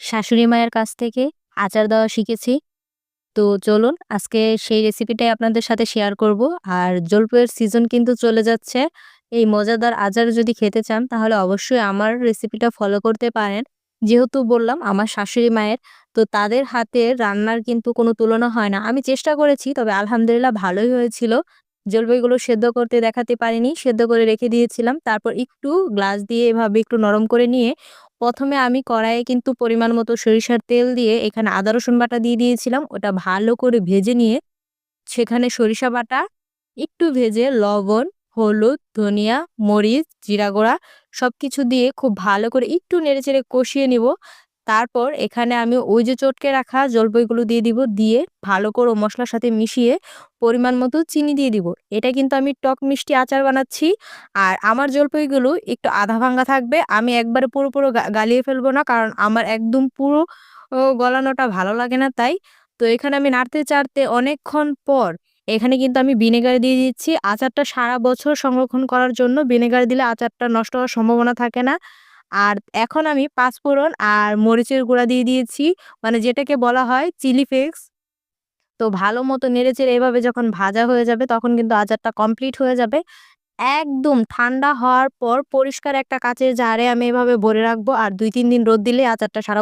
শাশুড়ি মায়ের কাছ থেকে আচার দেওয়া শিখেছি। তো চলুন আজকে সেই রেসিপিটাই আপনাদের সাথে শেয়ার করব। আর জলপাইয়ের সিজন কিন্তু চলে যাচ্ছে। এই মজাদার আচার যদি খেতে চান তাহলে অবশ্যই আমার রেসিপিটা ফলো করতে পারেন। যেহেতু বললাম আমার শাশুড়ি মায়ের, তো তাদের হাতের রান্নার কিন্তু কোনো তুলনা হয় না। আমি চেষ্টা করেছি, তবে আলহামদুলিল্লাহ ভালোই হয়েছিল। জলপাইগুলো সেদ্ধ করতে দেখাতে পারিনি। সেদ্ধ করে রেখে দিয়েছিলাম। তারপর একটু গ্লাস দিয়ে এভাবে একটু নরম করে নিয়ে ১ম এ আমি কড়াইয়ে কিন্তু পরিমাণ মতো সরিষার তেল দিয়ে এখানে আদা রসুন বাটা দিয়ে দিয়েছিলাম। ওটা ভালো করে ভেজে নিয়ে সেখানে সরিষা বাটা, একটু ভেজে লবণ, হলুদ, ধনিয়া, মরিচ, জিরা গুঁড়া সবকিছু দিয়ে খুব ভালো করে একটু নেড়েচেড়ে কষিয়ে নিব। তারপর এখানে আমি ওই যে চটকে রাখা জলপাইগুলো দিয়ে দিব। দিয়ে ভালো করে মসলার সাথে মিশিয়ে পরিমাণ মতো চিনি দিয়ে দিব। এটা কিন্তু আমি টক মিষ্টি আচার বানাচ্ছি। আর আমার জলপাইগুলো একটু আধা ভাঙ্গা থাকবে। আমি একবারে পুরো গালিয়ে ফেলবো না, কারণ আমার একদম পুরো গলানোটা ভালো লাগে না তাই। তো এখানে আমি নাড়তে-চাড়তে অনেকক্ষণ পর এখানে কিন্তু আমি ভিনেগার দিয়ে দিচ্ছি। আচারটা সারা বছর সংরক্ষণ করার জন্য ভিনেগার দিলে আচারটা নষ্ট হওয়ার সম্ভাবনা থাকে না। আর এখন আমি পাঁচফোড়ন আর মরিচের গুঁড়া দিয়ে দিয়েছি। মানে যেটাকে বলা হয় চিলি ফ্লেক্স। তো ভালো মতো নেড়েচেড়ে এভাবে যখন ভাজা হয়ে যাবে তখন কিন্তু আচারটা কমপ্লিট হয়ে যাবে। একদম ঠান্ডা হওয়ার পর পরিষ্কার একটা কাঁচের জারে আমি এভাবে ভরে রাখবো। আর ২-৩ দিন রোদ দিলে আচারটা সারা